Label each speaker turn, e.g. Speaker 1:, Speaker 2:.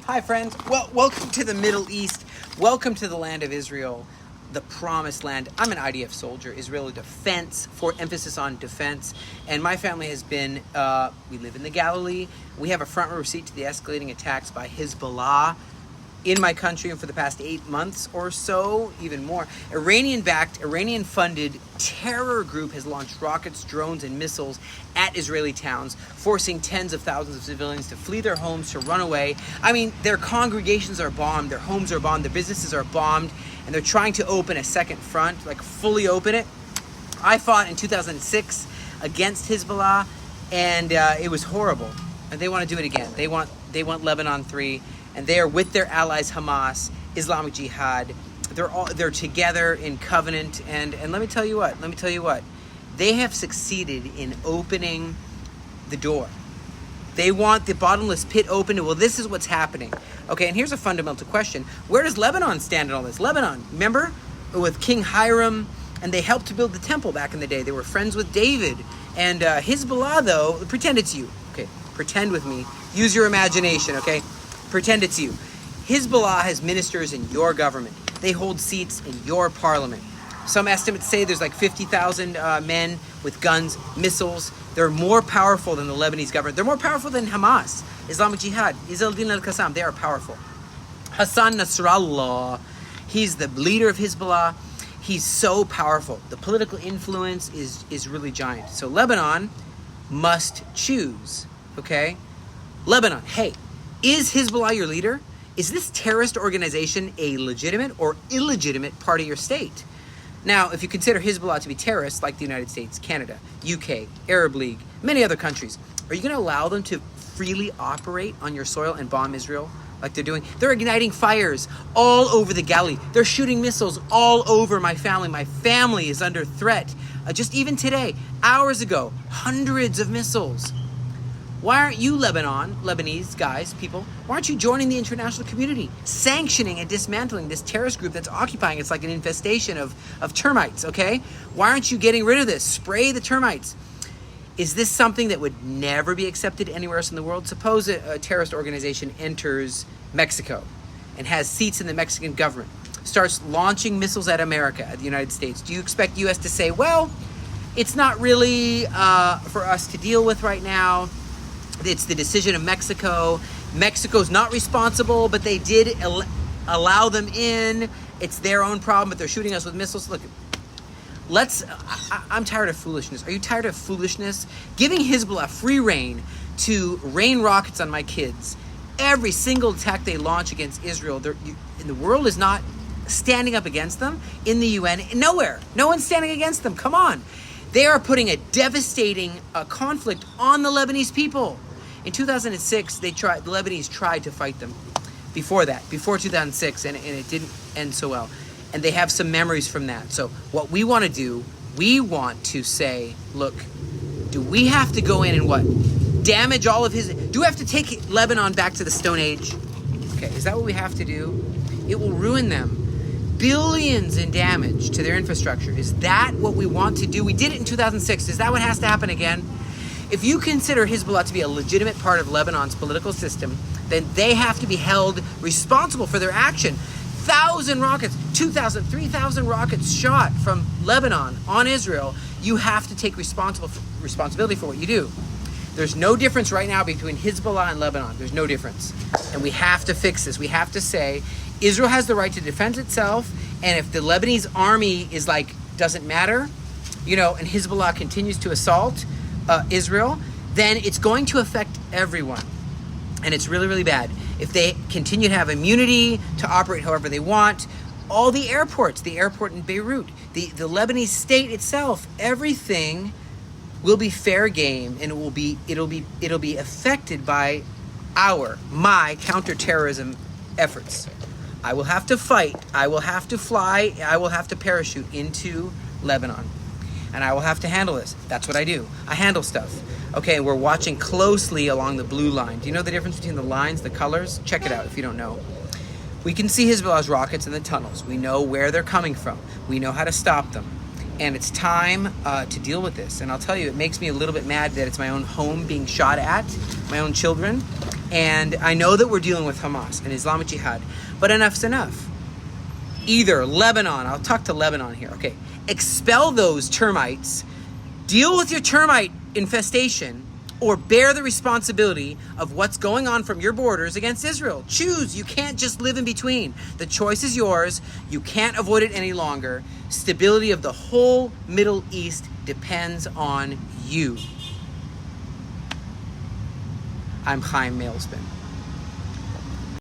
Speaker 1: Hi, friends. Well, welcome to the Middle East. Welcome to the land of Israel, the promised land. I'm an IDF soldier, Israeli defense, for emphasis on defense. And my family has been, we live in the Galilee. We have a front row seat to the escalating attacks by Hezbollah in my country, and for the past 8 months or so, even more. Iranian-backed, Iranian-funded terror group has launched rockets, drones, and missiles at Israeli towns, forcing tens of thousands of civilians to flee their homes, to run away. I mean, their congregations are bombed, their homes are bombed, their businesses are bombed, and they're trying to open a second front, like fully open it. I fought in 2006 against Hezbollah, and it was horrible. And they want to do it again. They want Lebanon 3. And they are with their allies Hamas, Islamic Jihad. They're together in covenant, and let me tell you what, they have succeeded in opening the door. They want the bottomless pit open. Well, this is what's happening. Okay, and here's a fundamental question: where does Lebanon stand in all this? Lebanon, remember, with King Hiram, and they helped to build the temple back in the day. They were friends with David. And Hezbollah, though, pretend it's you. Okay, pretend with me. Use your imagination. Okay. Pretend it's you. Hezbollah has ministers in your government. They hold seats in your parliament. Some estimates say there's like 50,000 men with guns, missiles. They're more powerful than the Lebanese government. They're more powerful than Hamas, Islamic Jihad, Illegitimate al-Qassam. They are powerful. Hassan Nasrallah, he's the leader of Hezbollah. He's so powerful. The political influence is really giant. So Lebanon must choose, okay? Lebanon, hey, is Hezbollah your leader? Is this terrorist organization a legitimate or illegitimate part of your state? Now, if you consider Hezbollah to be terrorists like the United States, Canada, UK, Arab League, many other countries, are you going to allow them to freely operate on your soil and bomb Israel like they're doing? They're igniting fires all over the Galilee. They're shooting missiles all over my family. My family is under threat. Just even today, hours ago, hundreds of missiles. Why aren't you, Lebanese guys, people, why aren't you joining the international community, sanctioning and dismantling this terrorist group that's occupying? It's like an infestation of termites, okay? Why aren't you getting rid of this? Spray the termites. Is this something that would never be accepted anywhere else in the world? Suppose a terrorist organization enters Mexico and has seats in the Mexican government, starts launching missiles at America, at the United States. Do you expect U.S. to say, well, it's not really for us to deal with right now? It's the decision of Mexico. Mexico's not responsible, but they did allow them in. It's their own problem, but they're shooting us with missiles. Look, I'm tired of foolishness. Are you tired of foolishness? Giving Hezbollah free reign to rain rockets on my kids. Every single attack they launch against Israel, and the world is not standing up against them in the UN. Nowhere. No one's standing against them. Come on. They are putting a devastating conflict on the Lebanese people. In 2006, the Lebanese tried to fight them. Before 2006, and it didn't end so well. And they have some memories from that. So what we want to do, we want to say, look, do we have to go in and what? Damage all of his... Do we have to take Lebanon back to the Stone Age? Okay, is that what we have to do? It will ruin them. Billions in damage to their infrastructure. Is that what we want to do? We did it in 2006. Is that what has to happen again? If you consider Hezbollah to be a legitimate part of Lebanon's political system, then they have to be held responsible for their action. 1,000 rockets, 2,000, 3,000 rockets shot from Lebanon on Israel. You have to take responsibility for what you do. There's no difference right now between Hezbollah and Lebanon. There's no difference. And we have to fix this. We have to say Israel has the right to defend itself. And if the Lebanese army is like, doesn't matter, and Hezbollah continues to assault Israel, then it's going to affect everyone. And it's really, really bad. If they continue to have immunity to operate however they want, all the airports, the airport in Beirut, the Lebanese state itself, everything will be fair game, and it'll be affected by my counterterrorism efforts. I will have to fight, I will have to fly, I will have to parachute into Lebanon. And I will have to handle this. That's what I do. I handle stuff. Okay, we're watching closely along the blue line. Do you know the difference between the lines, the colors? Check it out if you don't know. We can see Hezbollah's rockets in the tunnels. We know where they're coming from. We know how to stop them. And it's time to deal with this. And I'll tell you, it makes me a little bit mad that it's my own home being shot at, my own children. And I know that we're dealing with Hamas and Islamic Jihad, but enough's enough. Either Lebanon, I'll talk to Lebanon here, okay, expel those termites, deal with your termite infestation, or bear the responsibility of what's going on from your borders against Israel. Choose. You can't just live in between. The choice is yours. You can't avoid it any longer. Stability of the whole Middle East depends on you. I'm Chaim Mailspin.